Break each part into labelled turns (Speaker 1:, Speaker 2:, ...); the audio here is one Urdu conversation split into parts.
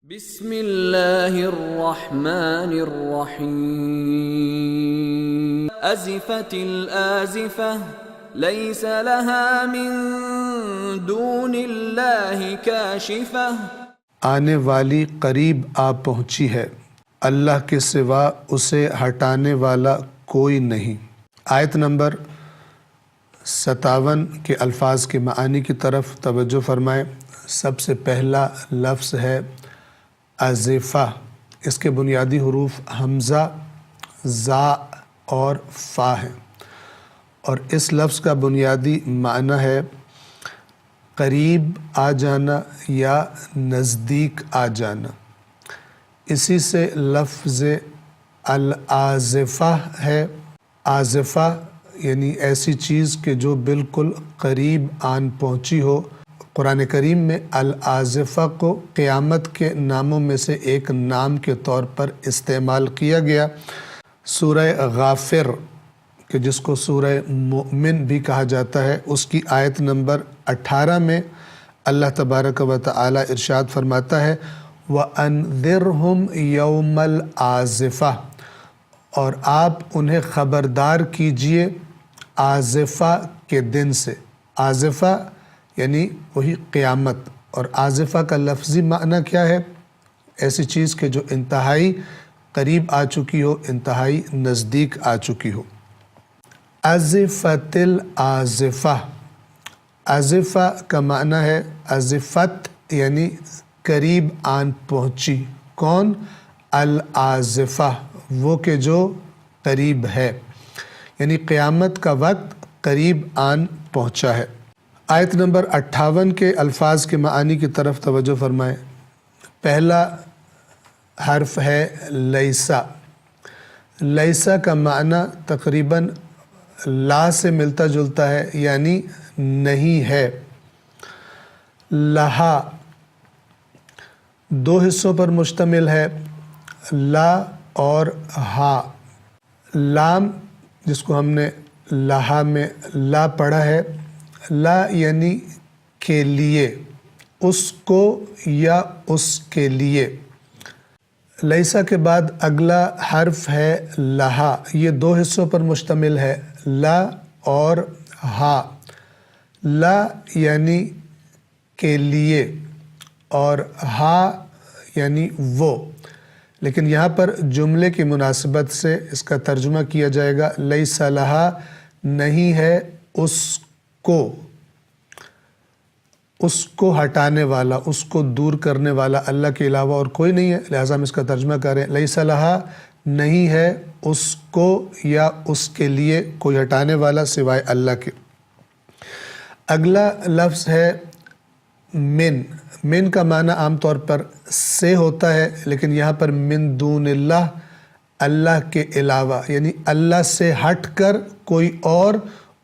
Speaker 1: بسم اللہ الرحمن الرحیم ازفت الآزفہ لیس لها من دون اللہ کاشفہ
Speaker 2: آنے والی قریب آ پہنچی ہے، اللہ کے سوا اسے ہٹانے والا کوئی نہیں۔ آیت نمبر 57 کے الفاظ کے معانی کی طرف توجہ فرمائیں۔ سب سے پہلا لفظ ہے ازفہ۔ اس کے بنیادی حروف حمزہ، زا اور فا ہیں، اور اس لفظ کا بنیادی معنی ہے قریب آ جانا یا نزدیک آ جانا۔ اسی سے لفظ الآزفہ ہے۔ آزفہ یعنی ایسی چیز کہ جو بالکل قریب آن پہنچی ہو۔ قرآن کریم میں الآزفہ کو قیامت کے ناموں میں سے ایک نام کے طور پر استعمال کیا گیا۔ سورہ غافر کہ جس کو سورہ مؤمن بھی کہا جاتا ہے، اس کی آیت نمبر 18 میں اللہ تبارک و تعالی ارشاد فرماتا ہے وَأَنذِرْهُمْ يَوْمَ الْآزِفَةِ، اور آپ انہیں خبردار کیجئے آزفہ کے دن سے۔ آزفہ یعنی وہی قیامت، اور آزفہ کا لفظی معنی کیا ہے؟ ایسی چیز کہ جو انتہائی قریب آ چکی ہو، انتہائی نزدیک آ چکی ہو۔ ازفت الآزفہ، ازفہ کا معنی ہے ازفت یعنی قریب آن پہنچی۔ کون؟ الآزفہ، وہ کہ جو قریب ہے، یعنی قیامت کا وقت قریب آن پہنچا ہے۔ آیت نمبر 58 کے الفاظ کے معانی کی طرف توجہ فرمائیں۔ پہلا حرف ہے لیسا۔ لیسا کا معنی تقریباً لا سے ملتا جلتا ہے، یعنی نہیں ہے۔ لہا دو حصوں پر مشتمل ہے، لا اور ہا۔ لام جس کو ہم نے لہا میں لا پڑھا ہے، لا یعنی کے لیے، اس کو یا اس کے لیے۔ لیسا کے بعد اگلا حرف ہے لہا، یہ دو حصوں پر مشتمل ہے، لا اور ہا۔ لا یعنی کے لیے اور ہا یعنی وہ، لیکن یہاں پر جملے کی مناسبت سے اس کا ترجمہ کیا جائے گا لیس لہا، نہیں ہے اس کو، اس کو ہٹانے والا، اس کو دور کرنے والا اللہ کے علاوہ اور کوئی نہیں ہے، لہٰذا ہم اس کا ترجمہ کریں لیس لہا، نہیں ہے اس کو یا اس کے لیے کوئی ہٹانے والا سوائے اللہ کے۔ اگلا لفظ ہے من۔ من کا معنی عام طور پر سے ہوتا ہے، لیکن یہاں پر من دون اللہ، اللہ کے علاوہ، یعنی اللہ سے ہٹ کر کوئی اور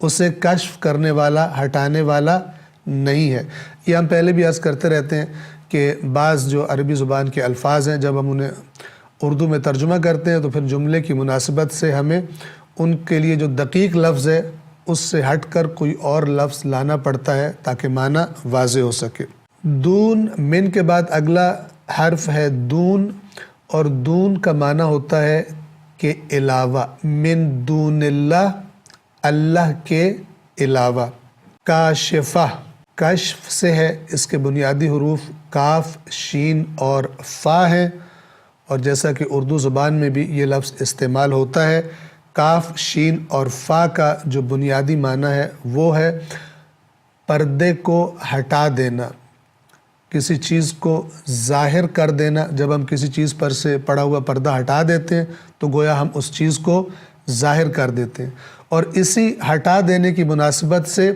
Speaker 2: اسے کشف کرنے والا، ہٹانے والا نہیں ہے۔ یہ ہم پہلے بھی عرض کرتے رہتے ہیں کہ بعض جو عربی زبان کے الفاظ ہیں، جب ہم انہیں اردو میں ترجمہ کرتے ہیں تو پھر جملے کی مناسبت سے ہمیں ان کے لیے جو دقیق لفظ ہے اس سے ہٹ کر کوئی اور لفظ لانا پڑتا ہے تاکہ معنی واضح ہو سکے۔ دون، من کے بعد اگلا حرف ہے دون، اور دون کا معنی ہوتا ہے کہ علاوہ، من دون اللہ، اللہ کے علاوہ۔ کاشفہ، کشف سے ہے، اس کے بنیادی حروف کاف، شین اور فا ہیں، اور جیسا کہ اردو زبان میں بھی یہ لفظ استعمال ہوتا ہے۔ کاف، شین اور فا کا جو بنیادی معنی ہے وہ ہے پردے کو ہٹا دینا، کسی چیز کو ظاہر کر دینا۔ جب ہم کسی چیز پر سے پڑا ہوا پردہ ہٹا دیتے ہیں تو گویا ہم اس چیز کو ظاہر کر دیتے ہیں، اور اسی ہٹا دینے کی مناسبت سے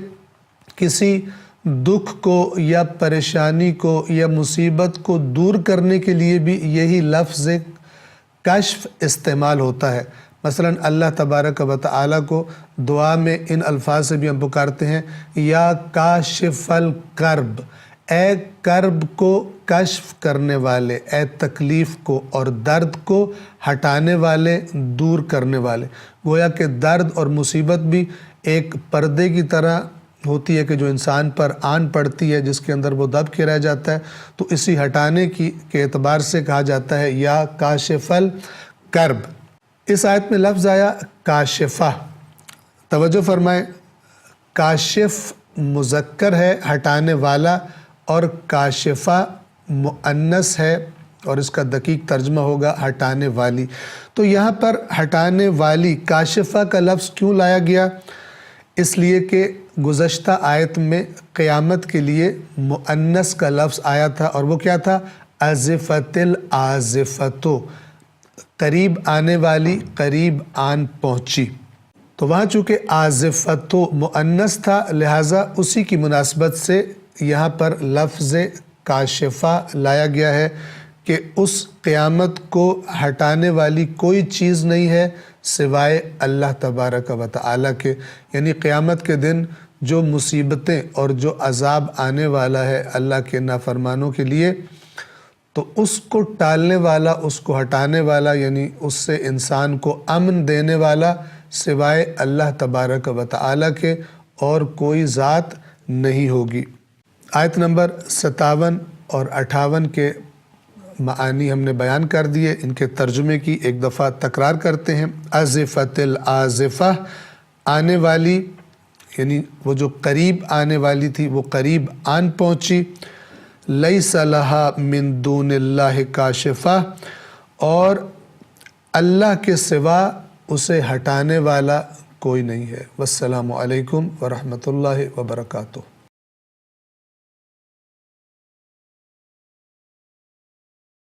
Speaker 2: کسی دکھ کو یا پریشانی کو یا مصیبت کو دور کرنے کے لیے بھی یہی لفظ کشف استعمال ہوتا ہے۔ مثلا اللہ تبارک و تعالی کو دعا میں ان الفاظ سے بھی ہم پکارتے ہیں یا کاشف الکرب، اے کرب کو کشف کرنے والے، اے تکلیف کو اور درد کو ہٹانے والے، دور کرنے والے۔ گویا کہ درد اور مصیبت بھی ایک پردے کی طرح ہوتی ہے کہ جو انسان پر آن پڑتی ہے، جس کے اندر وہ دب کے رہ جاتا ہے، تو اسی ہٹانے کے اعتبار سے کہا جاتا ہے یا کاشف الکرب۔ اس آیت میں لفظ آیا کاشفہ، توجہ فرمائیں، کاشف مذکر ہے ہٹانے والا، اور کاشفہ مؤنث ہے اور اس کا دقیق ترجمہ ہوگا ہٹانے والی۔ تو یہاں پر ہٹانے والی کاشفہ کا لفظ کیوں لایا گیا؟ اس لیے کہ گزشتہ آیت میں قیامت کے لیے مؤنث کا لفظ آیا تھا، اور وہ کیا تھا؟ ازفت الازفۃ، قریب آنے والی، قریب آن پہنچی۔ تو وہاں چونکہ آزفۃ مؤنث تھا، لہٰذا اسی کی مناسبت سے یہاں پر لفظ کاشفہ لایا گیا ہے کہ اس قیامت کو ہٹانے والی کوئی چیز نہیں ہے سوائے اللہ تبارک و تعالیٰ کے۔ یعنی قیامت کے دن جو مصیبتیں اور جو عذاب آنے والا ہے اللہ کے نافرمانوں کے لیے، تو اس کو ٹالنے والا، اس کو ہٹانے والا، یعنی اس سے انسان کو امن دینے والا سوائے اللہ تبارک و تعالیٰ کے اور کوئی ذات نہیں ہوگی۔ آیت نمبر 57 اور 58 کے معانی ہم نے بیان کر دیے، ان کے ترجمے کی ایک دفعہ تکرار کرتے ہیں۔ ازفت الازفہ، آنے والی، یعنی وہ جو قریب آنے والی تھی وہ قریب آن پہنچی۔ لیس لہا من دون اللہ کاشفہ، اور اللہ کے سوا اسے ہٹانے والا کوئی نہیں ہے۔ والسلام علیکم ورحمۃ اللہ وبرکاتہ۔